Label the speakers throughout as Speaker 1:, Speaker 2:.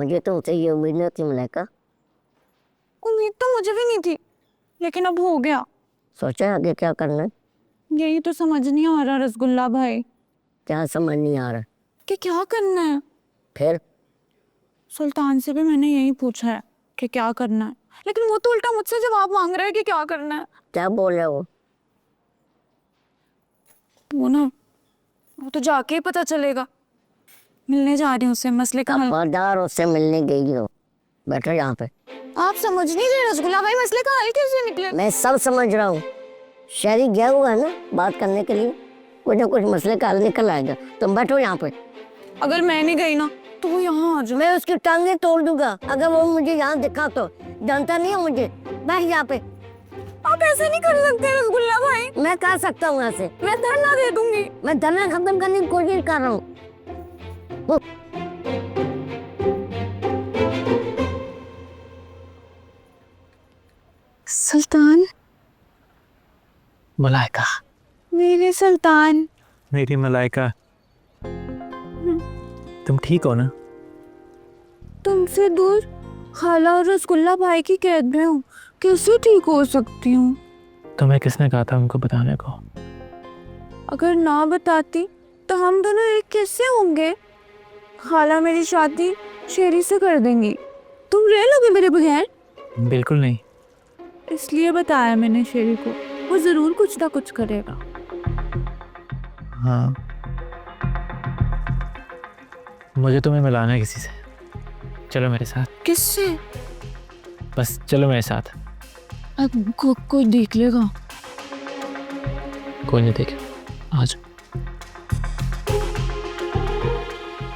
Speaker 1: मुझे तो उनसे ये उम्मीद नहीं थी मलाइका।
Speaker 2: उम्मीद तो मुझे भी नहीं थी, लेकिन अब हो गया।
Speaker 1: सोचा आगे क्या करना है?
Speaker 2: यही तो समझ नहीं आ रहा रसगुल्ला भाई
Speaker 1: क्या समझ नहीं आ रहा?
Speaker 2: कि क्या करना है।
Speaker 1: फिर
Speaker 2: सुल्तान से भी मैंने यही पूछा है कि क्या करना है, लेकिन वो तो उल्टा मुझसे जवाब मांग रहा है कि क्या करना है।
Speaker 1: क्या बोल रहे हो?
Speaker 2: वो तो जाके ही पता चलेगा। मिलने जा रही हूँ उससे, मसले का हल।
Speaker 1: खबरदार उससे मिलने गई हो। बैठो यहाँ पे।
Speaker 2: आप समझ नहीं रहे रसगुल्ला भाई, मसले का हल कैसे निकले।
Speaker 1: मैं सब समझ रहा हूँ। शहरी गया हुआ है ना बात करने के लिए, कुछ ना कुछ मसले का हल निकल आएगा। तुम बैठो यहाँ पे।
Speaker 2: अगर मैं नहीं गई ना तो वो यहाँ आ जाए।
Speaker 1: मैं उसकी टांगें तोड़ दूंगा अगर वो मुझे यहाँ दिखा तो। जानता नहीं है मुझे। बैठ यहाँ पे।
Speaker 2: आप ऐसे नहीं कर सकते रसगुल्ला भाई।
Speaker 1: मैं कर सकता हूँ ऐसे।
Speaker 2: मैं धरना दे दूंगी।
Speaker 1: मैं धरना खत्म करने की कोशिश कर रहा हूँ।
Speaker 2: सुल्तान,
Speaker 3: मलाइका,
Speaker 2: मेरे सुल्तान।
Speaker 3: मेरी मलाइका, तुम ठीक हो ना?
Speaker 2: तुमसे दूर खाला और रसगुल्ला भाई की कैद में हूँ, कैसे ठीक हो सकती हूँ।
Speaker 3: तुम्हें किसने कहा था उनको बताने को?
Speaker 2: अगर ना बताती तो हम दोनों एक कैसे होंगे। खाला मेरी शादी शेरी से कर देंगी, तुम रह लोगे मेरे बगैर।
Speaker 3: बिल्कुल नहीं।
Speaker 2: इसलिए बताया मैंने शेरी को, वो जरूर कुछ ना कुछ करेगा।
Speaker 3: हाँ, मुझे तुम्हें मिलाना है किसी से। चलो मेरे साथ।
Speaker 2: किससे?
Speaker 3: बस चलो मेरे साथ।
Speaker 2: अब कोई देख लेगा।
Speaker 3: कोई नहीं देखे, आज।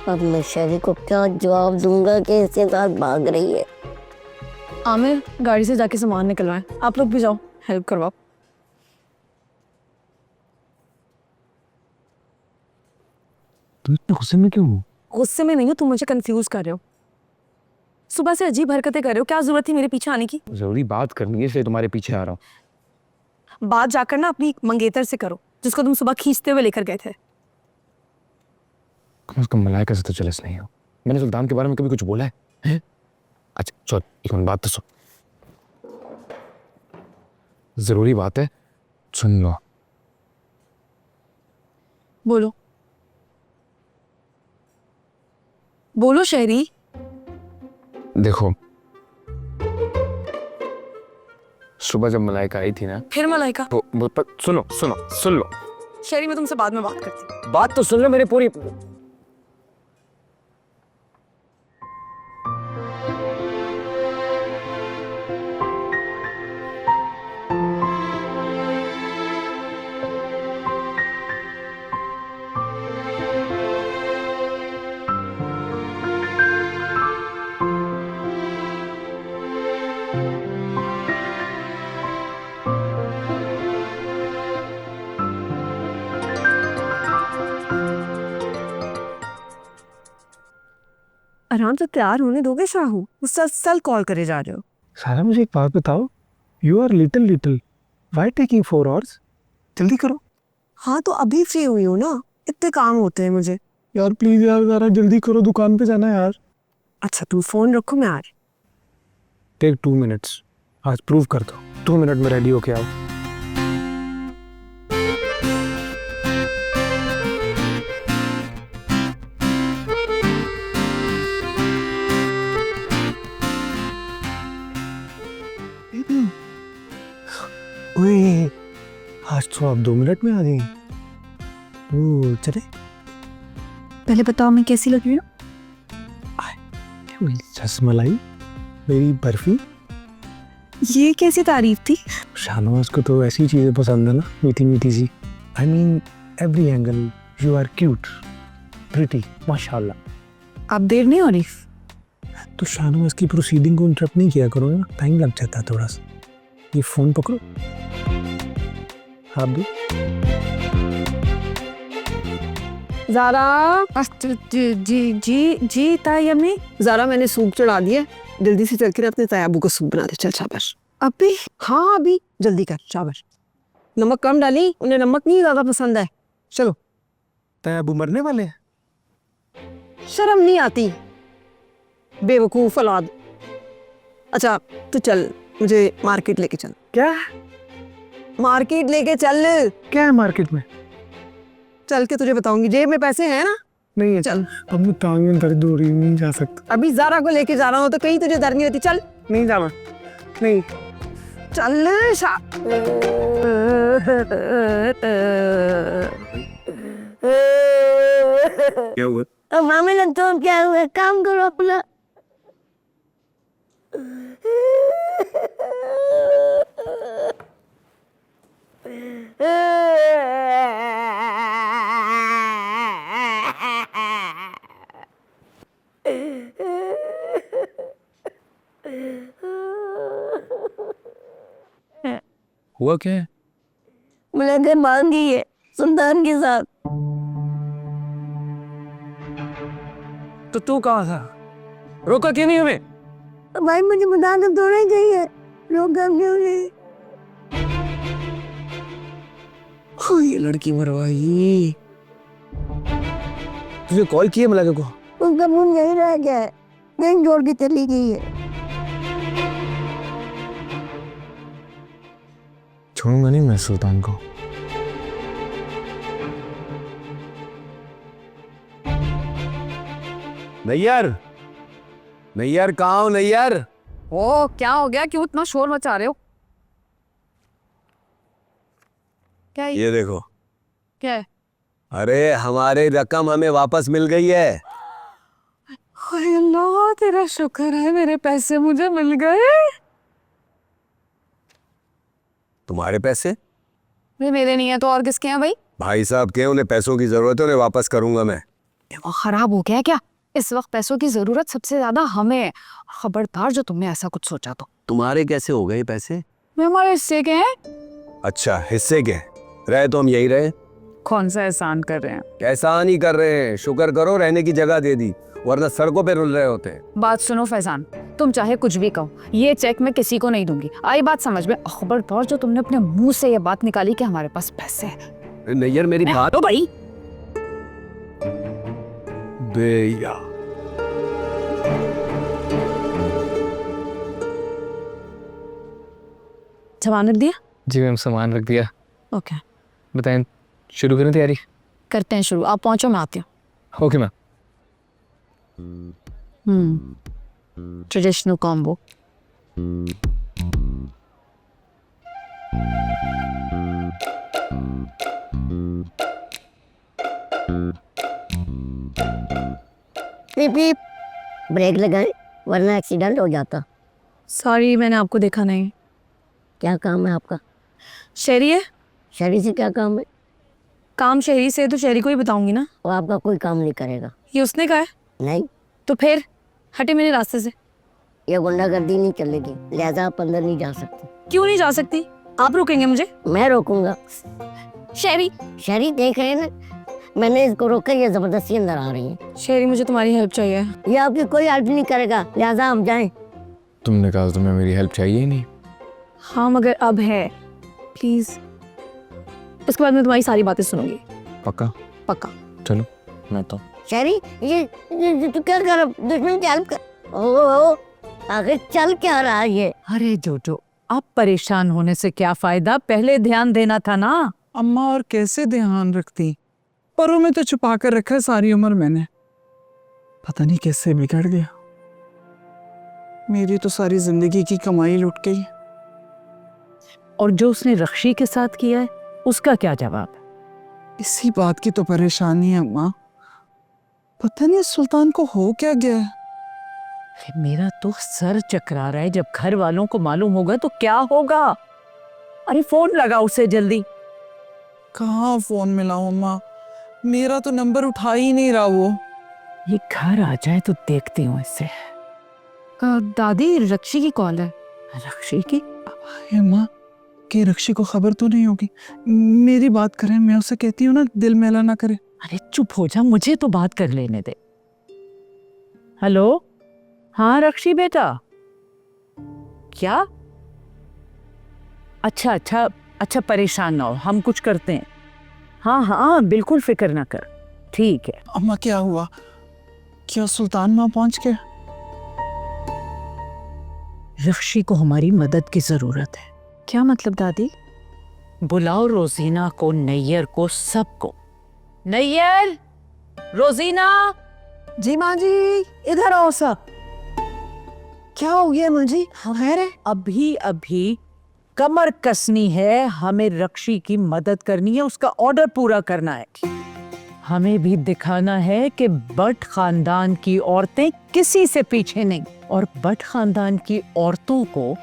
Speaker 1: अब मैं शहरी को क्या जवाब दूंगा कि इसके साथ भाग रही है।
Speaker 2: आमिर, गाड़ी से जाके सामान निकलवाएं। आप लोग भी जाओ, हेल्प करवाओ।
Speaker 3: तुम इतने गुस्से में क्यों हो?
Speaker 2: गुस्से में नहीं हो, तुम मुझे कंफ्यूज कर रहे हो। सुबह से अजीब हरकतें कर रहे हो, क्या जरूरत थी मेरे पीछे आने की।
Speaker 4: जरूरी बात करनी है इसलिए तुम्हारे पीछे आ रहा हूँ।
Speaker 2: बात जाकर ना अपनी मंगेतर से करो, जिसको तुम सुबह खींचते हुए लेकर गए थे।
Speaker 4: कम से कम मलाइका से तो जेलस नहीं हो। मैंने सुल्तान के बारे में कभी कुछ बोला है, हैं? अच्छा चल एक मिनट बात तो सुन। जरूरी बात है, सुन लो।
Speaker 2: बोलो बोलो शहरी।
Speaker 4: देखो, सुबह जब मलाइका आई थी ना,
Speaker 2: फिर मलाइका।
Speaker 4: तो सुनो सुनो सुन लो।
Speaker 2: शहरी, मैं तुमसे बाद में बात करती हूँ।
Speaker 4: बात तो सुन लो मेरी पूरी।
Speaker 2: आराम से तैयार होने दोगे शाहू? मुसलसल कॉल करे जा रहे हो।
Speaker 3: सारा, मुझे एक बात बताओ। You are little, why taking 4 hours? जल्दी करो
Speaker 2: हाँ तो अभी फ्री हुई हूँ ना, इतने काम होते हैं मुझे।
Speaker 3: यार, प्लीज यार, जरा जल्दी करो, दुकान पे जाना है यार।
Speaker 2: अच्छा तुम फोन रखो, मैं आ रही।
Speaker 3: टेक 2 minutes, आज प्रूव कर दो। 2 मिनट में रेडी होके आओ। ओए, आज तो आप 2 मिनट में आ गई। ओ चले।
Speaker 2: पहले बताओ मैं कैसी लग रही हूँ?
Speaker 3: रसमलाई, मेरी बर्फी।
Speaker 2: ये कैसी तारीफ थी?
Speaker 3: शाहनवाज को तो ऐसी चीजें पसंद है ना, मीठी मीठी सी। I mean every angle you are cute, pretty, माशाल्लाह।
Speaker 2: आप देर नहीं हो रही?
Speaker 3: तो शाहनवाज की प्रोसीडिंग को इंटरप्ट नहीं किया करो ना, टाइम लग जाता है थोड़ा सा। ये फोन पकड़ो। आप भी।
Speaker 2: ज़ारा। जी जी जी जी ताई अम्मी।
Speaker 5: ज़ारा, मैंने सूप चढ़ा दिया, जल्दी से चल के अपने तायाबू को सूप बना दे। चल शाबाश।
Speaker 2: अभी?
Speaker 5: हाँ अभी जल्दी कर, शाबाश। नमक कम डाली, उन्हें नमक नहीं ज्यादा पसंद है। चलो।
Speaker 3: तय अबू मरने वाले हैं।
Speaker 5: शर्म नहीं आती? बेवकूफ औलाद। अच्छा तू चल, मुझे मार्केट लेके चल।
Speaker 3: क्या
Speaker 5: मार्केट लेके चल।
Speaker 3: क्या है मार्केट में?
Speaker 5: चल के तुझे बताऊंगी। जेब में पैसे हैं ना?
Speaker 3: नहीं है।
Speaker 5: चल।
Speaker 3: अब मैं टांग में दर्द हो रही, नहीं जा सकता।
Speaker 5: अभी ज़ारा को लेके जा रहा हूँ तो कहीं तुझे दर्द नहीं होती। चल
Speaker 3: नहीं जाना, नहीं।
Speaker 5: चल
Speaker 3: क्या हुआ?
Speaker 1: अब मामे लगता हूँ क्या हुआ, काम करो अपना।
Speaker 4: हुआ क्या है?
Speaker 1: मुझे मांगी है सुल्तान के साथ।
Speaker 3: तो तू कहाँ था? रोका क्यों नहीं हमें?
Speaker 1: भाई मुझे बताना थोड़ा ही चाहिए, लोग क्यों नहीं।
Speaker 3: ये लड़की मरवाई। तुझे कॉल किया मलाका को?
Speaker 1: उसका मुंह यही रह गया है, नहीं जोड़ के चली गई है।
Speaker 4: छोड़ूंगा नहीं मैं सुल्तान को।
Speaker 6: नैयर, नैयर कहाँ हो नैयर?
Speaker 2: ओ क्या हो गया, क्यों इतना शोर मचा रहे हो? क्या
Speaker 6: ये देखो।
Speaker 2: क्या है?
Speaker 6: अरे हमारी रकम हमें वापस मिल गई है।
Speaker 2: हाय अल्लाह, तेरा शुक्र है, मेरे पैसे मुझे मिल गए।
Speaker 6: तुम्हारे पैसे?
Speaker 2: वे मेरे नहीं है तो और किसके हैं भाई?
Speaker 6: भाई साहब के, उन्हें पैसों की जरूरत है, उन्हें वापस करूंगा मैं।
Speaker 2: दिमाग खराब हो गया क्या? इस वक्त पैसों की जरूरत सबसे ज्यादा हमें है। खबरदार जो तुमने ऐसा कुछ सोचा तो।
Speaker 6: तुम्हारे कैसे हो गए पैसे?
Speaker 2: वे हमारे हिस्से के हैं।
Speaker 6: अच्छा हिस्से के रहे तो हम यही रहे।
Speaker 2: कौन सा एहसान कर रहे हैं?
Speaker 6: एहसान ही कर रहे हैं, शुक्र करो रहने की जगह दे दी, वरना सड़कों पे रुल रहे होते।
Speaker 2: बात सुनो फैजान, तुम चाहे कुछ भी कहो, ये चेक मैं किसी को नहीं दूंगी। आई बात समझ में? खबरदार जो तुमने अपने मुंह से ये बात निकाली कि हमारे पास पैसे हैं।
Speaker 6: नैयर मेरी बात
Speaker 2: तो भाई
Speaker 6: बेया।
Speaker 2: सामान रख दिया?
Speaker 4: जी मैम सामान रख दिया।
Speaker 2: ओके
Speaker 4: बताएं, शुरू करें तैयारी?
Speaker 2: करते हैं शुरू। आप पहुंचो, मैं आती हूँ।
Speaker 4: Okay ma'am.
Speaker 2: Traditional combo.
Speaker 1: Peep peep, brake लगाए वरना एक्सीडेंट हो जाता।
Speaker 2: सॉरी, मैंने आपको देखा नहीं।
Speaker 1: क्या काम है आपका?
Speaker 2: शहरी है।
Speaker 1: शहरी से क्या काम है?
Speaker 2: काम शहरी से है तो शहरी को ही बताऊंगी ना।
Speaker 1: वो आपका कोई काम नहीं करेगा।
Speaker 2: ये उसने कहा है
Speaker 1: नहीं,
Speaker 2: तो फिर हटे मेरे रास्ते से।
Speaker 1: ये गुंडागर्दी नहीं चलेगी, लिहाजा आप अंदर नहीं जा सकते।
Speaker 2: क्यों नहीं जा सकती? आप रोकेंगे मुझे?
Speaker 1: मैं रोकूंगा।
Speaker 2: शहरी,
Speaker 1: शहरी देख रहे हैं ना, मैंने इसको रोका, ये जबरदस्ती अंदर आ रही है।
Speaker 2: शहरी मुझे तुम्हारी हेल्प चाहिए।
Speaker 1: ये आपकी कोई हेल्प नहीं करेगा, लिहाजा हम जाएं।
Speaker 4: तुमने कहा तुम्हें मेरी हेल्प चाहिए ही नहीं।
Speaker 2: हाँ मगर अब है, प्लीज। इसके बाद मैं तुम्हारी सारी बातें सुनूंगी।
Speaker 4: पक्का?
Speaker 2: पक्का।
Speaker 4: चलो मैं तो।
Speaker 1: शहरी ये तू क्या कर, दुश्मन की हेल्प कर। ओ आखिर चल क्या रहा है ये?
Speaker 7: अरे जोजो, अब परेशान होने से क्या फायदा, पहले ध्यान देना था ना।
Speaker 8: अम्मा और कैसे ध्यान रखती, परों में तो छुपा कर रखा है सारी उम्र मैंने, पता नहीं कैसे बिगड़ गया। मेरी तो सारी जिंदगी की कमाई लुट गई।
Speaker 7: और जो उसने रक्षी के साथ किया है उसका क्या जवाब?
Speaker 8: इसी बात की तो परेशानी है अम्मा, पता नहीं सुल्तान को हो क्या गया है।
Speaker 7: अरे मेरा तो सर चकरा रहा है, जब घर वालों को मालूम होगा तो क्या होगा। अरे फोन लगा उसे जल्दी।
Speaker 8: कहाँ फोन मिलाऊं अम्मा, मेरा तो नंबर उठा ही नहीं रहा वो।
Speaker 7: ये घर आ जाए तो देखती हूँ इससे।
Speaker 2: दादी, रक्षी की कॉल है।
Speaker 7: रक्षी की?
Speaker 8: अम्मा कि रक्षी को खबर तो नहीं होगी, मेरी बात करें, मैं उसे कहती हूँ ना दिल मैला ना करे।
Speaker 7: अरे चुप हो जा, मुझे तो बात कर लेने दे। हेलो, हाँ रक्षी बेटा, क्या? अच्छा अच्छा अच्छा, परेशान ना हो, हम कुछ करते हैं। हाँ हाँ बिल्कुल फिक्र ना कर, ठीक है।
Speaker 8: अम्मा क्या हुआ, क्या सुल्तान माँ पहुंच गया?
Speaker 7: रक्षी को हमारी मदद की जरूरत है।
Speaker 2: क्या मतलब दादी?
Speaker 7: बुलाओ रोजीना को, नैयर को, सबको। नैयर, रोजीना।
Speaker 5: जी माँ जी, इधर आओ सब। क्या हो गया माँ जी? खैर है?
Speaker 7: अभी अभी कमर कसनी है, हमें रक्षी की मदद करनी है, उसका ऑर्डर पूरा करना है। हमें भी दिखाना है कि भट्ट खानदान की औरतें किसी से पीछे नहीं, और भट्ट खानदान की औरतों को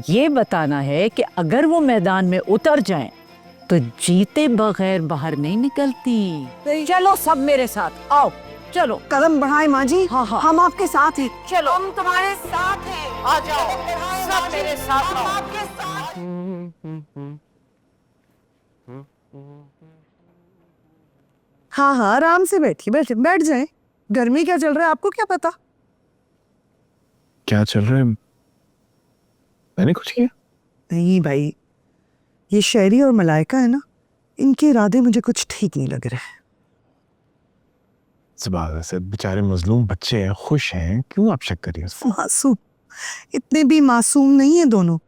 Speaker 7: ये बताना है कि अगर वो मैदान में उतर जाएं तो जीते बगैर बाहर नहीं निकलती। चलो सब मेरे साथ आओ, चलो
Speaker 5: कदम बढ़ाए माँ जी।
Speaker 7: हाँ, हाँ।
Speaker 5: हम आपके साथ हैं।
Speaker 7: चलो, हम तुम्हारे साथ हैं, आ जाओ सब मेरे साथ आओ।
Speaker 5: हाँ हाँ, आराम से बैठिए, बैठ जाए। गर्मी क्या चल रहा है आपको क्या पता?
Speaker 3: क्या चल रहा है? मैंने कुछ किया?
Speaker 5: नहीं भाई, ये शहरी और मलाइका है ना, इनके इरादे मुझे कुछ ठीक नहीं लग रहे।
Speaker 3: ज़बान से बेचारे मजलूम बच्चे हैं, खुश हैं, क्यों आप शक करिए उसको?
Speaker 5: मासूम, इतने भी मासूम नहीं है दोनों।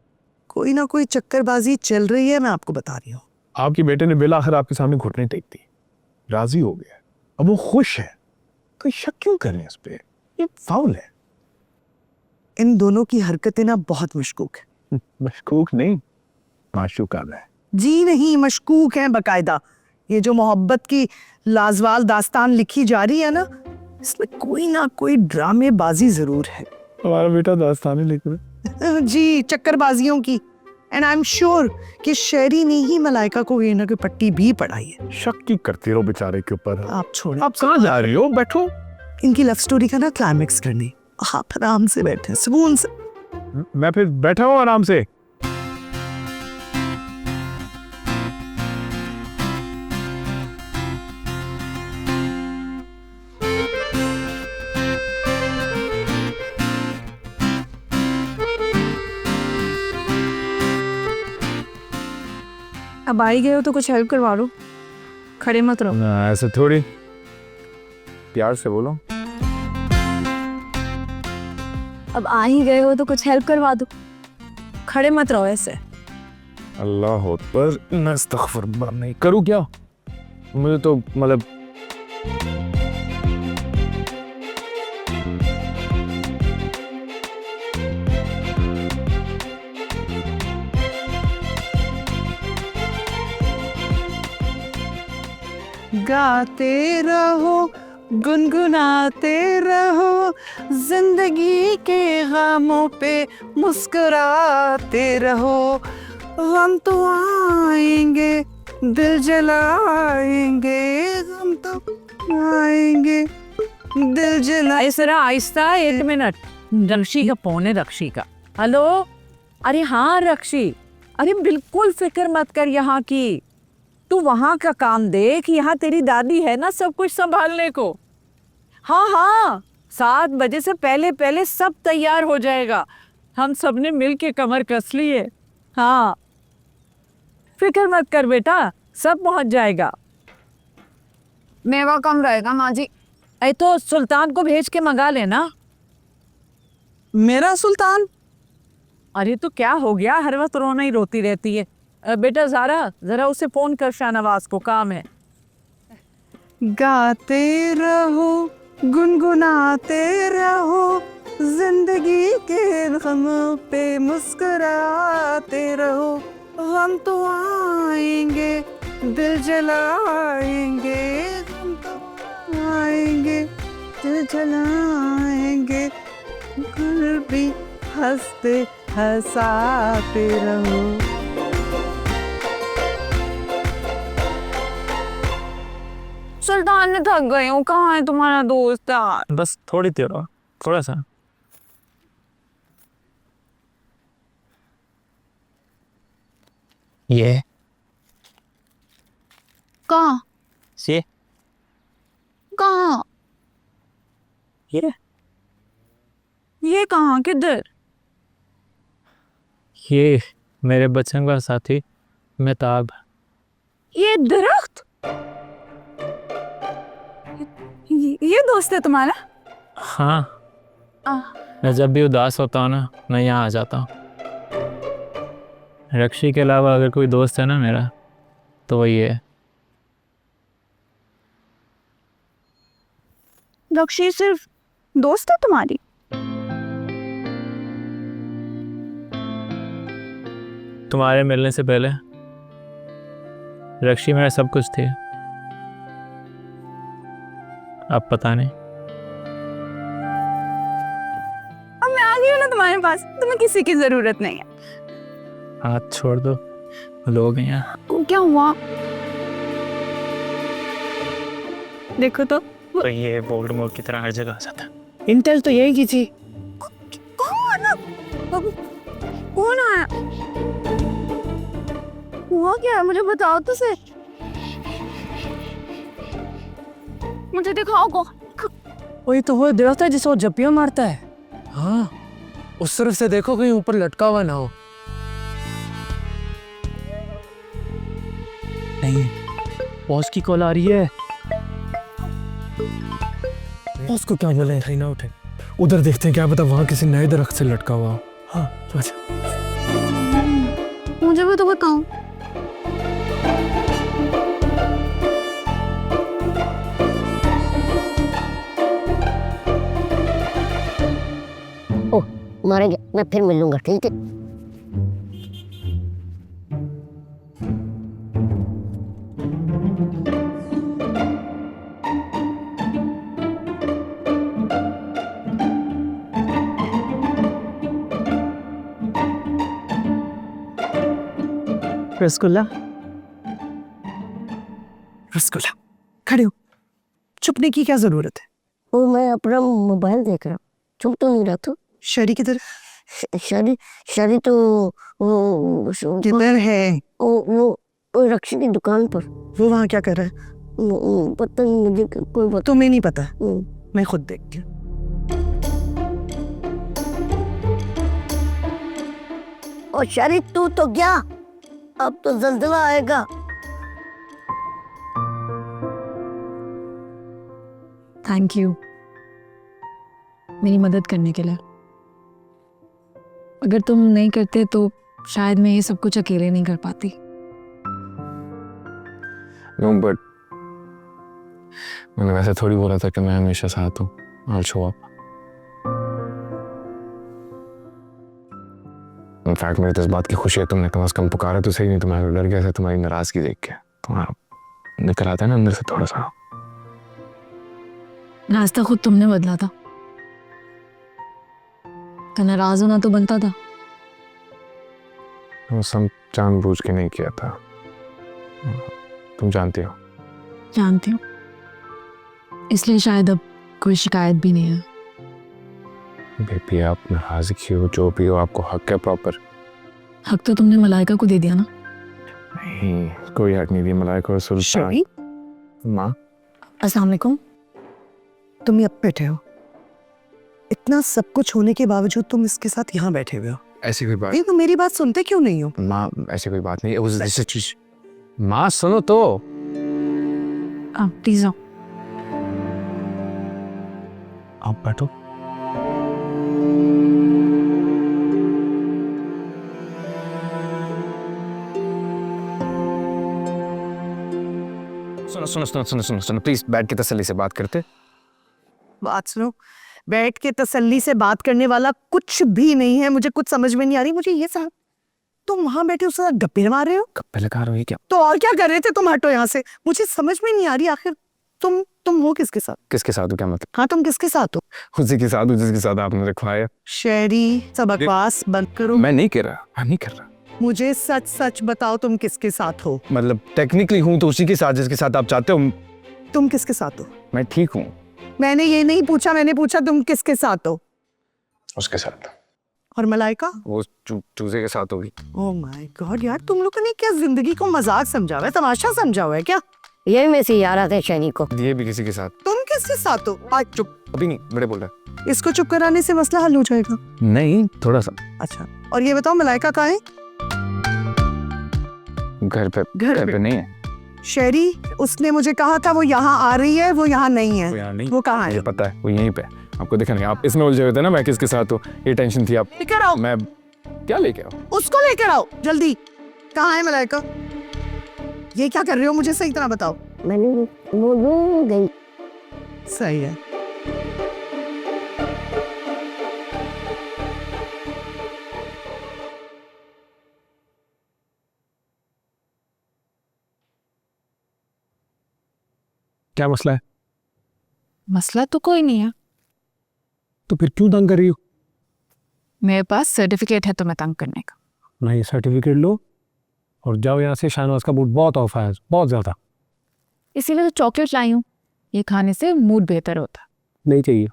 Speaker 5: कोई ना कोई चक्करबाजी चल रही है, मैं आपको बता रही हूँ।
Speaker 3: आपके बेटे ने बिल आखिर आपके सामने घुटने टेक दी, राजी हो गया, अब वो खुश है, तो शक क्यों कर रहे हैं उस पे? ये फाउल है।
Speaker 5: इन दोनों की हरकतें ना बहुत मशकूक है।
Speaker 3: मशकूक नहीं, माशूका है।
Speaker 5: जी नहीं, मशकूक है बकायदा। ये जो मोहब्बत की लाजवाल दास्तान लिखी जा रही है ना, इसमें कोई ना कोई ड्रामेबाजी जरूर है।
Speaker 3: हमारा बेटा दास्तानें लिख रहा है।
Speaker 5: जी, चक्करबाजियों की। एंड आई एम श्योर कि शेरी ने ही मलाइका को ये ना कोई पट्टी भी पढ़ाई है।
Speaker 3: शक की करती रहो बेचारे के ऊपर।
Speaker 5: आप छोड़ें।
Speaker 3: आप कहाँ जा रही हो? बैठो।
Speaker 5: इनकी लव स्टोरी का ना क्लाइमेक्स करने आप आराम से बैठे, सुकून से।
Speaker 3: मैं फिर बैठा हूँ आराम से।
Speaker 2: अब आ ही गए हो तो कुछ हेल्प करवा लो, खड़े मत रहो।
Speaker 3: ना, ऐसे थोड़ी, प्यार से बोलो।
Speaker 2: अब आ ही गए हो तो कुछ हेल्प करवा दो, खड़े मत रहो ऐसे।
Speaker 3: अल्लाह अकबर, मैं इस्तग़फ़िरुल्लाह नहीं करूँ क्या? मुझे तो मतलब
Speaker 5: गाते रहो, गुनगुनाते रहो, जिंदगी के गमों पे मुस्कुराते रहो। हम तो आएंगे, दिल जलाएंगे, हम तो आएंगे, दिल जला।
Speaker 7: जरा आहिस्ता, 1 मिनट। रक्षी का फोन है, रक्षी का। हेलो, अरे हाँ रक्षी, अरे बिल्कुल फिक्र मत कर यहाँ की, तू वहाँ का काम देख, यहाँ तेरी दादी है ना सब कुछ संभालने को। हाँ हाँ, 7 बजे से पहले पहले सब तैयार हो जाएगा। हम सब ने मिल के कमर कस ली है। हाँ, फिक्र मत कर बेटा, सब पहुँच जाएगा।
Speaker 2: मेवा कम रहेगा माँ जी।
Speaker 7: अरे तो सुल्तान को भेज के मंगा लेना।
Speaker 5: मेरा सुल्तान?
Speaker 7: अरे तो क्या हो गया, हर वक्त रोना ही रोती रहती है। बेटा ज़ारा, जरा उसे फोन कर, शाहनवाज को काम है।
Speaker 5: गाते रहो, गुनगुनाते रहो, जिंदगी के गम पे मुस्कुराते रहो। हम तो आएंगे, दिल जलाएंगे, हम तो आएंगे, दिल जलाएंगे, घर भी हंसते हंसाते रहो।
Speaker 2: सुल्तान ने थक गए हूँ, कहाँ है तुम्हारा दोस्त यार?
Speaker 9: बस थोड़ी देर और, थोड़ा सा। ये
Speaker 2: कहाँ
Speaker 9: ये
Speaker 2: कहाँ ये कहाँ, किधर?
Speaker 9: ये मेरे बचपन का साथी मेहताब।
Speaker 2: ये दरख्त? ये दोस्त है तुम्हारा?
Speaker 9: हाँ, मैं जब भी उदास होता हूँ ना, मैं यहाँ आ जाता हूँ। रक्षी के अलावा अगर कोई दोस्त है ना मेरा, तो वही है।
Speaker 2: रक्षी सिर्फ दोस्त है तुम्हारी?
Speaker 9: तुम्हारे मिलने से पहले रक्षी मेरा सब कुछ थी। अब पता नहीं।
Speaker 2: अब मैं आ गई हूँ ना तुम्हारे पास, तुम्हें किसी की जरूरत नहीं है।
Speaker 9: हाथ छोड़ दो, लोग हैं यहाँ।
Speaker 2: क्या हुआ? देखो तो
Speaker 9: तो ये बोल्ड मोड की तरह हर जगह आ जाता है।
Speaker 3: इंटेल तो यही की थी।
Speaker 2: कौन आया? हुआ क्या? मुझे बताओ तो सही। मुझे दिखाओ को।
Speaker 3: वही तो वो दरख्त है जिसे वो जपिया मारता है। हाँ, उस तरफ से देखो कहीं ऊपर लटका हुआ ना हो। नहीं, बॉस की कॉल आ रही है। बॉस को क्या बोले? उठे ना उठे। उधर देखते हैं, क्या पता वहां किसी नए दरख्त से लटका हुआ हो। हाँ, अच्छा।
Speaker 2: मुझे भी तो बताओ।
Speaker 1: ओह, मारेंगे, मैं फिर मिल लूंगा, ठीक है?
Speaker 5: रसगुल्ला, रसगुल्ला, खड़े हो। चुपने की क्या जरूरत है?
Speaker 1: वो मैं अपना मोबाइल देख रहा हूँ, चुप तो नहीं रहा तू।
Speaker 5: शरी किधर?
Speaker 1: शरी शरी तो वो
Speaker 5: किधर है?
Speaker 1: वो रक्षी की दुकान पर।
Speaker 5: वो वहाँ क्या कर रहा है?
Speaker 1: पता नहीं मुझे, कोई बता।
Speaker 5: तुम्हें नहीं पता? मैं खुद देखती हूँ।
Speaker 1: और शरी तू तो क्या, अब तो जल्जला आएगा।
Speaker 2: थैंक यू मेरी मदद करने के लिए। अगर तुम नहीं करते तो शायद मैं ये सब कुछ अकेले नहीं कर पाती।
Speaker 4: नो बट मैंने वैसे थोड़ी बोला था कि मैं हमेशा साथ हूँ। I'll show up. इनफैक्ट मुझे तो इस बात की खुशी है तुमने कम से कम पुकारा तो सही, नहीं तो मैं डर गया था तुम्हारी नाराजगी देख के। तुम्हारा निकल आता है ना अंदर से थोड़ा सा।
Speaker 2: रास्ता खुद तुमने बदला था, तो नाराज होना तो बनता था।
Speaker 4: वो सब जानबूझ के नहीं किया था, तुम जानती हो।
Speaker 2: जानती हूँ, इसलिए शायद अब कोई शिकायत भी नहीं है।
Speaker 4: बेबी आप नाराजगी हो जो भी हो, आपको हक है प्रॉपर।
Speaker 2: हक तो तुमने मलाइका को दे दिया ना।
Speaker 4: नहीं, कोई हक नहीं दिया मलाइका और सुल्तान।
Speaker 5: शरी,
Speaker 4: माँ,
Speaker 2: अस्सलाम वालेकुम।
Speaker 5: तुम अब बैठे हो, इतना सब कुछ होने के बावजूद तुम इसके साथ यहाँ बैठे हुए हो।
Speaker 4: ऐसी कोई बात
Speaker 5: नहीं, तुम मेरी बात सुनते क्यों नहीं हो?
Speaker 4: माँ, ऐसी कोई बात नहीं। It was just a चीज। माँ सुनो तो।
Speaker 2: आप प्लीज आओ।
Speaker 3: आप बैठो।
Speaker 4: सुनो सुनो सुनो सुनो सुनो सुनो प्लीज बैठ के तसल्ली से बात करते।
Speaker 5: बात सुनो, बैठ के तसल्ली से बात करने वाला कुछ भी नहीं है। मुझे कुछ समझ में नहीं आ रही। मुझे ये समझ, तुम वहां बैठे उसके साथ गप्पे मार रहे हो?
Speaker 4: गप्पे लगा रहे हो क्या?
Speaker 5: तो और क्या कर रहे थे तुम? हटो यहाँ से, मुझे समझ में नहीं आ रही आखिर तुम हो किसके साथ?
Speaker 4: किसके साथ हो क्या मतलब?
Speaker 5: हाँ, तुम किसके साथ हो?
Speaker 4: उसी के साथ हूँ जिसके साथ आपने रखवाया।
Speaker 5: शहरी, सब बकवास बंद करो।
Speaker 4: मैं नहीं कर रहा, मैं नहीं कर रहा।
Speaker 5: मुझे सच सच बताओ, तुम किसके साथ हो?
Speaker 4: मतलब टेक्निकली हूँ तो उसी के साथ जिसके साथ आप चाहते हो।
Speaker 5: तुम किसके साथ हो?
Speaker 4: मैं ठीक हूँ।
Speaker 5: मैंने ये नहीं पूछा, मैंने पूछा तुम किसके साथ हो?
Speaker 4: उसके साथ।
Speaker 5: और मलाइका?
Speaker 4: वो चूजे के साथ होगी।
Speaker 5: ओह माय गॉड यार, तुम लोगों ने क्या जिंदगी को मजाक समझा हुआ है, तमाशा समझा हुआ है क्या?
Speaker 1: ये में से यार आते शनी को।
Speaker 4: ये भी किसी के साथ।
Speaker 5: तुम किसके साथ हो? आज
Speaker 4: चुप, अभी नहीं, बड़े बोल रहा है।
Speaker 5: इसको चुप कराने से मसला हल हो जाएगा।
Speaker 4: नहीं, थोड़ा सा।
Speaker 5: अच्छा, और ये बताओ मलाइका कहाँ है?
Speaker 4: घर पे नहीं है।
Speaker 5: शहरी, उसने मुझे कहा था वो यहाँ आ रही है, वो यहाँ नहीं है।
Speaker 4: वो यहाँ नहीं।
Speaker 5: वो कहाँ
Speaker 4: मुझे
Speaker 5: है?
Speaker 4: पता है, वो यहीं पे। आपको दिखा नहीं, आप इसमें उलझे हुए थे ना मैं किसके साथ हूँ, ये टेंशन थी आप।
Speaker 5: लेकर आओ,
Speaker 4: मैं क्या लेके आओ?
Speaker 5: उसको लेकर आओ जल्दी। कहाँ है मलाइका? ये क्या कर रहे हो, मुझे सही तरह बताओ।
Speaker 1: मैंने वो गई।
Speaker 5: सही है।
Speaker 3: क्या मसला है?
Speaker 2: मसला तो कोई नहीं है,
Speaker 3: तो फिर क्यों तंग कर रही हो?
Speaker 2: मेरे पास सर्टिफिकेट है तुम्हें तंग करने का।
Speaker 3: ना ये सर्टिफिकेट लो और जाओ यहाँ से, शाहनवाज का मूड बहुत ऑफ है, बहुत ज़्यादा।
Speaker 2: इसीलिए तो चॉकलेट लाई हूँ, ये खाने से मूड बेहतर होता।
Speaker 3: नहीं चाहिए।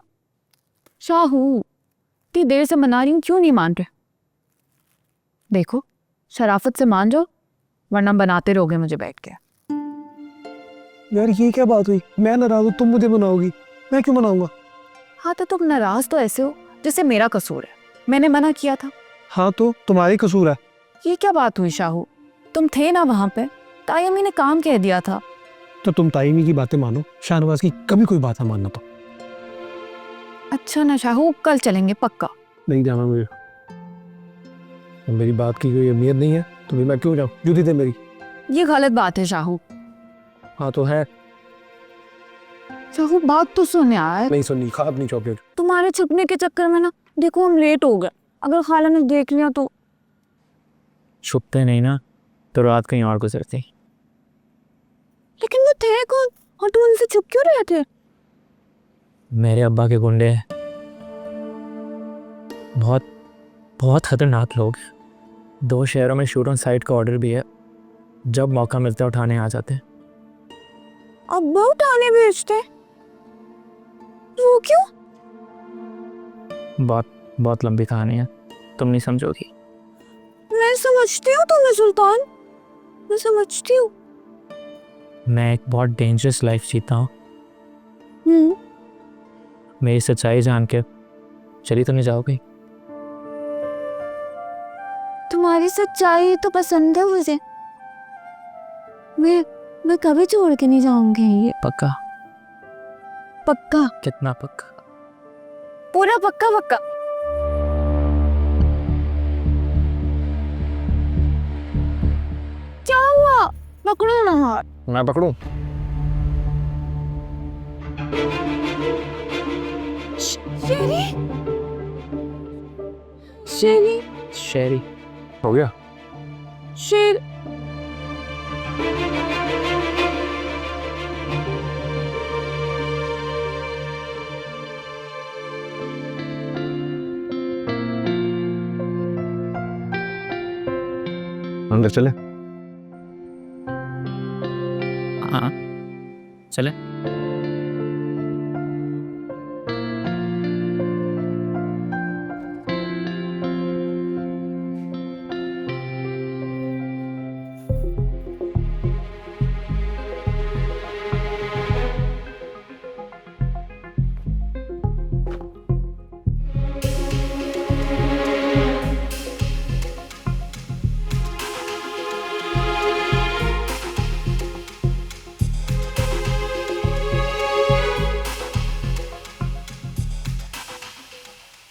Speaker 2: शाहू, इतनी देर से मना रही हूँ, क्यों नहीं मान रहे? देखो, शराफत से मान जाओ, वरना बनाते रहोगे मुझे बैठ के।
Speaker 3: यार ये क्या बात हुई? मैं नाराज हूँ, तुम मुझे मनाओगी, मैं क्यों मनाऊंगा?
Speaker 2: हाँ तो तुम नाराज तो ऐसे हो जैसे मेरा कसूर है, मैंने मना किया था।
Speaker 3: हाँ तो तुम्हारी कसूर है।
Speaker 2: ये क्या बात हुई शाहू? तुम थे ना वहां पे, ताई अम्मी ने काम कह दिया था।
Speaker 3: तो तुम ताईमी की बातें मानो, शाहनवाज की कभी कोई बात ना मानना। तो
Speaker 2: अच्छा ना शाहू, कल चलेंगे पक्का।
Speaker 3: नहीं जाना मुझे, मेरी बात की कोई अहमियत नहीं है तो फिर मैं क्यों जाऊँ? जुदी थे मेरी।
Speaker 2: ये गलत बात है शाहू।
Speaker 3: हाँ तो है।
Speaker 2: शाहू बात तो सुन यार।
Speaker 3: नहीं सुननी, खा अपनी चॉकलेट।
Speaker 2: तुम्हारे छुपने के चक्कर में ना देखो हम लेट हो गए, अगर खाला ने देख लिया तो।
Speaker 9: छुपते नहीं ना तो रात कहीं और गुजरती।
Speaker 2: लेकिन वो थे कौन और तुम उनसे छुप क्यों रहे थे?
Speaker 9: मेरे अब्बा के गुंडे हैं, बहुत बहुत खतरनाक लोग हैं। 2 शहरों में शूट ऑन साइट का ऑर्डर भी है, जब मौका मिलता है उठाने आ जाते हैं।
Speaker 2: अब्बा उठाने भेजते? वो क्यों?
Speaker 9: बहुत बहुत लंबी कहानी है, तुम नहीं समझोगी।
Speaker 2: मैं समझती हूँ तुम्हें सुल्तान, मैं समझती हूँ।
Speaker 9: मैं एक बहुत डेंजरस लाइफ जीता हूँ। मेरी सच्चाई जान के चली तो नहीं जाओगी?
Speaker 2: तुम्हारी सच्चाई तो पसंद है मुझे, मैं कभी छोड़ के नहीं जाऊंगी। ये
Speaker 9: पक्का?
Speaker 2: पक्का,
Speaker 9: कितना पक्का?
Speaker 2: पूरा पक्का पक्का। क्या हुआ? पकड़ो ना हाथ।
Speaker 4: मैं पकड़ूं?
Speaker 2: शेरी, शेरी,
Speaker 9: शेरी
Speaker 4: हो गया?
Speaker 2: शेर।
Speaker 4: अंदर चले?
Speaker 9: हाँ चले।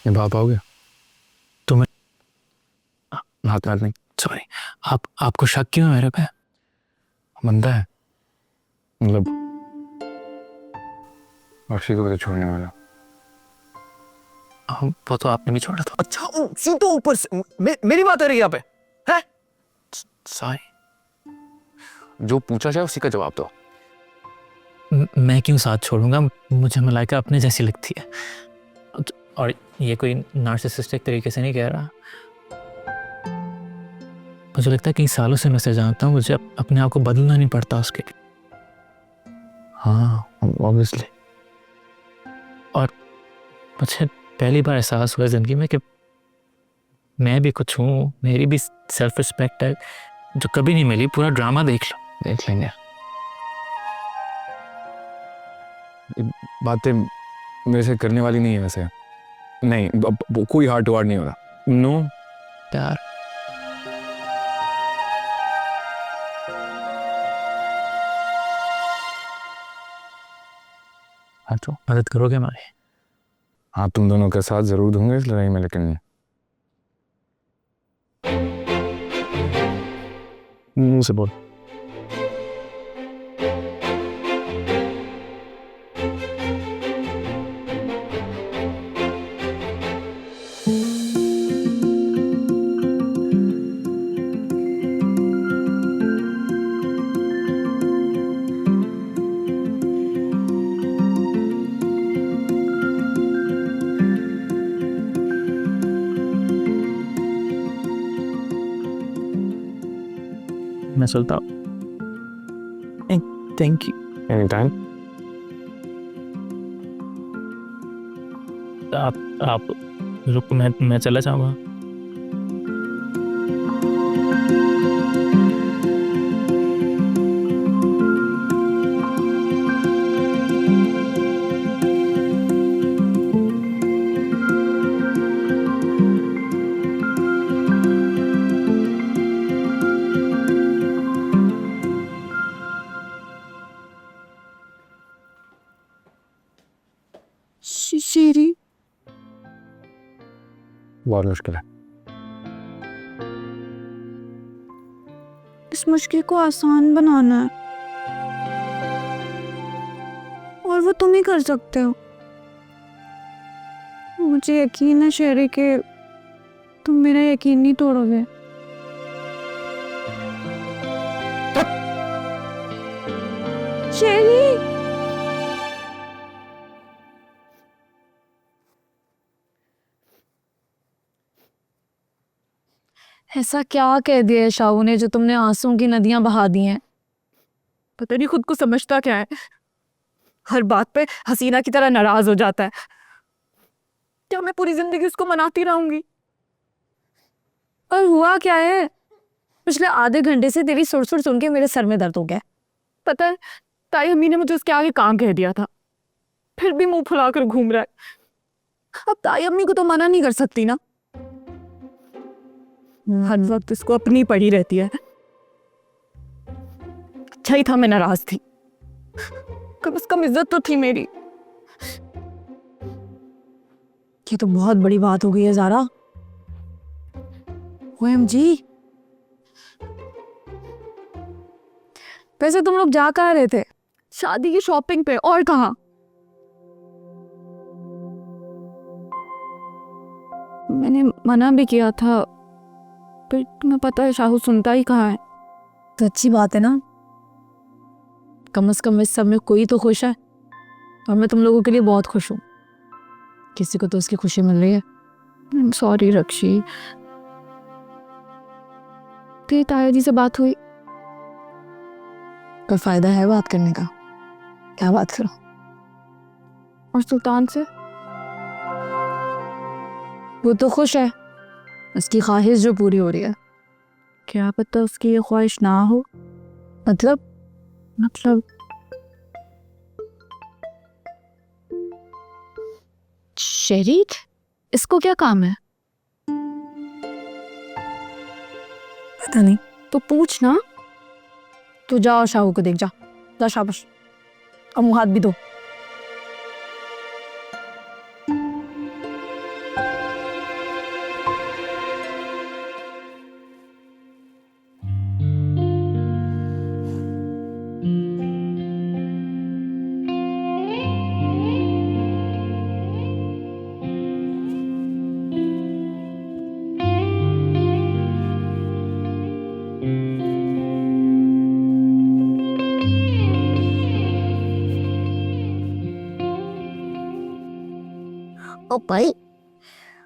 Speaker 4: ये भाप पाओगे?
Speaker 9: तुम्हें
Speaker 4: हाथ में नहीं।
Speaker 9: सॉरी, आपको शक क्यों है मेरे पे?
Speaker 4: बंदा है, मतलब अर्शी को भी तो छोड़ने वाला।
Speaker 9: वो तो आपने भी छोड़ा था।
Speaker 8: अच्छा सीधो ऊपर से मेरी बात आ रही है यहाँ पे है?
Speaker 9: सॉरी।
Speaker 4: जो पूछा जाए उसी का जवाब दो।
Speaker 9: मैं क्यों साथ छोड़ूंगा? मुझे मलाइका अपने जैसी लगती है, और ये कोई नार्सिसिस्टिक तरीके से नहीं कह रहा। मुझे लगता है कई सालों से मैं उसे जानता हूँ, मुझे अपने आप को बदलना नहीं पड़ता उसके लिए।
Speaker 4: हाँ ऑब्वियसली।
Speaker 9: और मुझे पहली बार एहसास हुआ ज़िंदगी में कि मैं भी कुछ हूँ, मेरी भी सेल्फ रिस्पेक्ट है जो कभी नहीं मिली। पूरा ड्रामा देख लो।
Speaker 4: देख लेंगे। ये बातें मेरे से करने वाली नहीं है वैसे। नहीं, कोई हार्ट टू हार्ट नहीं होगा।
Speaker 9: नो प्यार। हाँ तो मदद करोगे हमारी?
Speaker 4: हाँ, तुम दोनों के साथ जरूर दूंगे इस लड़ाई में, लेकिन
Speaker 9: मुंह से बोल। मैं सुनता हूँ।
Speaker 8: Thank you.
Speaker 4: Any time.
Speaker 9: आप रुक, मैं चला जाऊँगा।
Speaker 2: शेरी,
Speaker 4: बहुत मुश्किल है।
Speaker 2: इस मुश्किल को आसान बनाना है और वो तुम ही कर सकते हो। मुझे यकीन है शेरी कि तुम मेरा यकीन नहीं तोड़ोगे। शेरी, ऐसा क्या कह दिया है शाहू ने जो तुमने आंसुओं की नदियां बहा दी हैं?
Speaker 7: पता नहीं खुद को समझता क्या है, हर बात पे हसीना की तरह नाराज हो जाता है। क्या मैं पूरी जिंदगी उसको मनाती रहूंगी?
Speaker 2: और हुआ क्या है? पिछले आधे घंटे से तेरी सुर सुन के मेरे सर में दर्द हो गया।
Speaker 7: पता है, ताई अम्मी ने मुझे उसके आगे काम कह दिया था, फिर भी मुंह फुलाकर घूम रहा है। अब ताई अम्मी को तो मना नहीं कर सकती ना, हर वक्त इसको अपनी पड़ी रहती है। अच्छा ही था मैं नाराज थी, कम से कम इज्जत तो थी मेरी।
Speaker 2: ये तो बहुत बड़ी बात हो गई है ज़ारा। OMG, वैसे तुम लोग जा कहाँ रहे थे?
Speaker 7: शादी की शॉपिंग पे, और कहाँ।
Speaker 2: मैंने मना भी किया था, पर तुम्हें पता है शाहू सुनता ही कहाँ है। तो अच्छी बात है ना, कम से कम इस सब में कोई तो खुश है, और मैं तुम लोगों के लिए बहुत खुश हूँ। किसी को तो उसकी खुशी मिल रही है। सॉरी रक्षी, तेरी ताया जी से बात हुई? कोई फायदा है बात करने का? क्या बात करो? और सुल्तान से? वो तो खुश है, उसकी ख्वाहिश जो पूरी हो रही है। क्या पता उसकी ये ख्वाहिश ना हो। मतलब शेरीत, इसको क्या काम है? पता नहीं, तो पूछ ना। तू जा और शाहू को देख, जा शाबाश, और मुँह हाथ भी दो।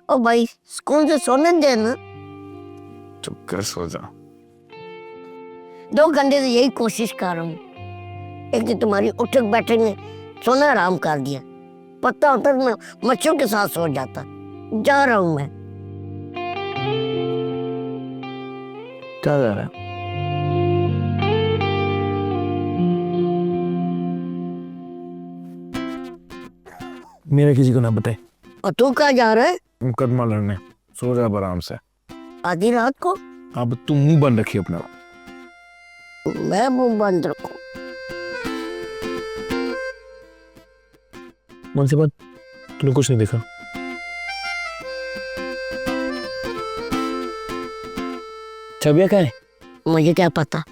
Speaker 1: ओ भाई स्कूल से सोने दे ना।
Speaker 4: चुप कर, सो जा।
Speaker 1: 2 घंटे से यही कोशिश कर रहा हूँ। एक दिन तुम्हारी उठक बैठक ने सोना आराम कर दिया। पता होता तो मैं मच्छरों के साथ सो जाता। जा रहा हूँ मैं।
Speaker 9: क्या जा रहा है? मेरा किसी को ना बताए।
Speaker 1: और तू कहाँ जा रहा है?
Speaker 4: मुकदमा लड़ने। सो जा आराम से।
Speaker 1: आधी रात को?
Speaker 4: अब तुम मुंह बंद रखिए अपना।
Speaker 1: मैं मुंह बंद रखूं?
Speaker 9: मुंसिबत, तूने कुछ नहीं देखा? छबिया क्या है?
Speaker 1: मुझे क्या पता।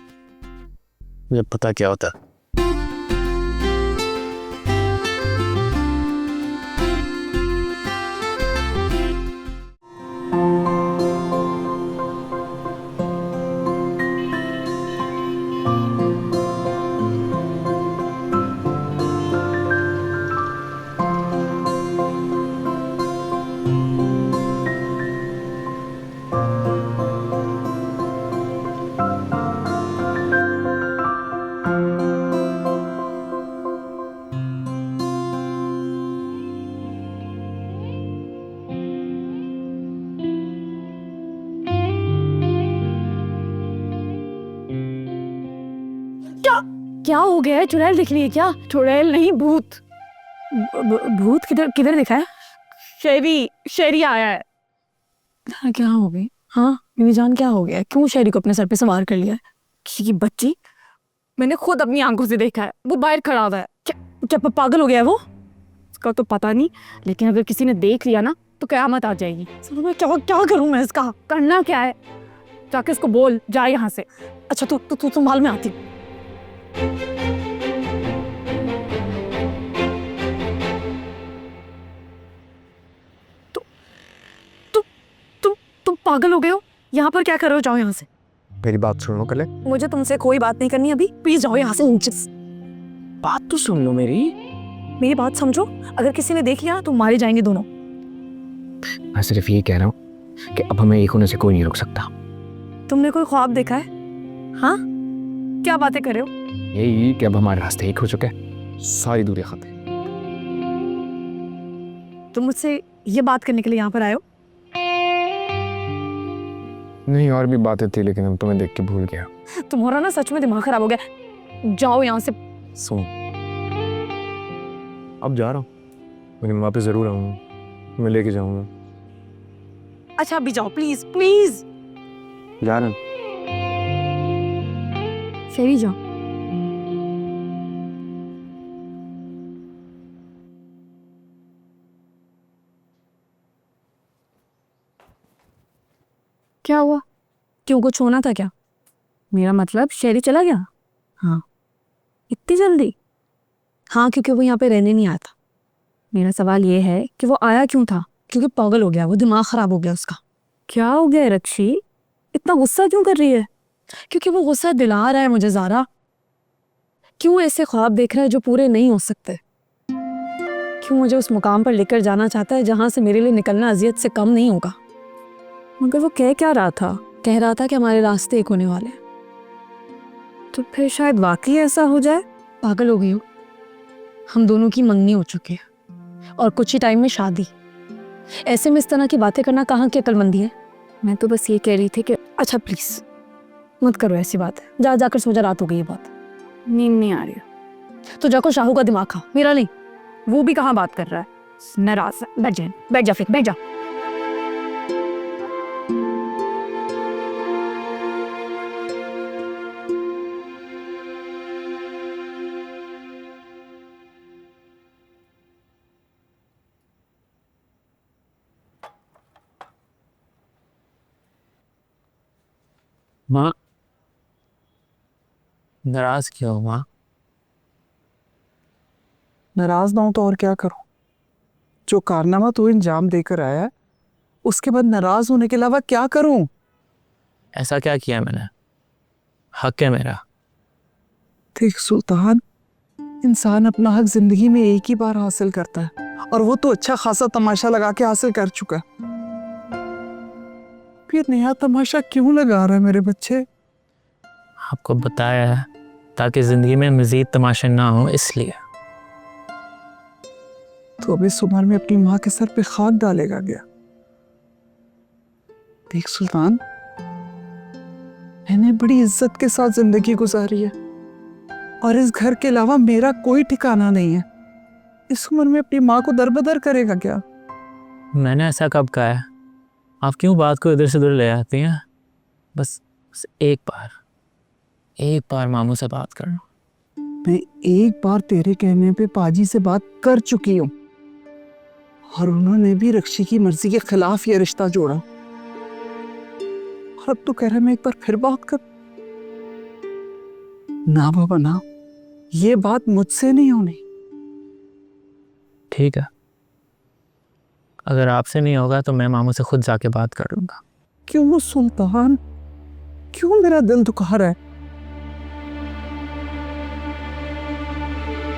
Speaker 9: मुझे पता क्या होता।
Speaker 2: क्या हो गया है? चुड़ैल दिख रही है क्या? चुड़ैल नहीं, भूत। भूत किधर किधर दिखा है? शेरी आया है। हाँ, क्या हो गई? हाँ मेरी जान, क्या हो गया? क्यों शेरी को अपने सर पे सवार कर लिया है? किसी की बच्ची? मैंने खुद अपनी आंखों से देखा है, वो बाहर खड़ा हुआ है। क्या पागल हो गया है वो? उसका तो पता नहीं, लेकिन अगर किसी ने देख लिया ना तो कयामत आ जाएगी। मैं क्या करूं मैं इसका? करना क्या है? जाके इसको बोल जा यहाँ से। अच्छा तू संभाल, में आती। तुम पागल हो गए हो? यहाँ पर क्या कर रहे हो? जाओ यहाँ से।
Speaker 6: मेरी बात सुन लो कले।
Speaker 2: मुझे तुमसे कोई बात नहीं करनी अभी, प्लीज जाओ यहाँ से नीचे।
Speaker 8: बात तो सुन लो
Speaker 2: मेरी बात समझो, अगर किसी ने देख लिया तो मारे जाएंगे दोनों।
Speaker 4: मैं सिर्फ ये कह रहा हूँ कि अब हमें एक होने से कोई नहीं रोक सकता।
Speaker 2: तुमने कोई ख्वाब देखा है? हाँ, क्या बातें कर रहे हो?
Speaker 4: यही कि अब हमारे रास्ते एक हो चुके हैं, सारी दूरी खत्म।
Speaker 2: तुम मुझसे ये बात करने के लिए यहाँ पर आए हो?
Speaker 4: नहीं, और भी बातें थी लेकिन अब तुम्हें देख के भूल गया।
Speaker 2: तुम्हारा ना सच में दिमाग खराब हो गया। जाओ यहाँ से।
Speaker 4: सुन, अब जा रहा हूँ, मेरी माँ पे जरूर आऊँगा, मैं लेके जाऊँगा।
Speaker 2: अच्छा अभी जाओ प्लीज प्लीज।
Speaker 4: जा रहा हूँ।
Speaker 2: शेरी जाओ। क्या हुआ? क्यों, कुछ होना था क्या? मेरा मतलब शेरी चला गया? हाँ। इतनी जल्दी? हाँ, क्योंकि वो यहाँ पे रहने नहीं आया था। मेरा सवाल ये है कि वो आया क्यों था? क्योंकि पागल हो गया वो, दिमाग खराब हो गया उसका। क्या हो गया रक्षी? इतना गुस्सा क्यों कर रही है? क्योंकि वो गुस्सा दिला रहा है मुझे ज़ारा। क्यों ऐसे ख्वाब देख रहा है जो पूरे नहीं हो सकते? क्यों मुझे उस मुकाम पर लेकर जाना चाहता है जहाँ से मेरे लिए निकलना अजियत से कम नहीं होगा? मगर वो कह क्या रहा था? कह रहा था कि हमारे रास्ते एक होने वाले हैं। तो फिर शायद वाकई ऐसा हो जाए। पागल हो गई हो? हम दोनों की मंगनी हो चुकी है और कुछ ही टाइम में शादी। ऐसे में इस तरह की बातें करना कहाँ की अक्लमंदी है? मैं तो बस ये कह रही थी कि अच्छा प्लीज मत करो ऐसी बात। जाकर सो जा, रात हो गई है बहुत। नींद नहीं आ रही है तो जाकर शाहू का दिमाग खा, मेरा नहीं। वो भी कहाँ बात कर रहा है, नाराज है। बैठ जा फिर, बैठ जा।
Speaker 9: माँ, नाराज क्यों हो माँ?
Speaker 8: नाराज ना हो तो और क्या करूं? जो कारनामा तू इंजाम देकर आया है उसके बाद नाराज होने के अलावा क्या करूं?
Speaker 9: ऐसा क्या किया मैंने? हक है मेरा।
Speaker 8: देख सुल्तान, इंसान अपना हक जिंदगी में एक ही बार हासिल करता है और वो तो अच्छा खासा तमाशा लगा के हासिल कर चुका है। फिर नया तमाशा क्यों लगा रहा है मेरे बच्चे?
Speaker 9: आपको बताया है ताकि जिंदगी में मजीद तमाशे ना हो, इसलिए।
Speaker 8: तो अभी इस उम्र में अपनी माँ के सर पे खाक डालेगा क्या? देख सुल्तान, मैंने बड़ी इज्जत के साथ जिंदगी गुजारी है और इस घर के अलावा मेरा कोई ठिकाना नहीं है। इस उम्र में अपनी माँ को दरबदर करेगा क्या?
Speaker 9: मैंने ऐसा कब कहा है? आप क्यों बात को इधर से उधर ले आती हैं? बस एक बार मामू से बात करना।
Speaker 8: मैं एक बार तेरे कहने पे पाजी से बात कर चुकी हूँ और उन्होंने भी रक्षी की मर्जी के खिलाफ ये रिश्ता जोड़ा। और अब तो कह रहा है मैं एक बार फिर बात कर। ना बाबा ना, ये बात मुझसे नहीं होनी।
Speaker 9: ठीक है, अगर आपसे नहीं होगा तो मैं मामू से खुद जाके बात कर लूंगा।
Speaker 8: क्यों सुल्तान, क्यों मेरा दिल दुखा रहा है?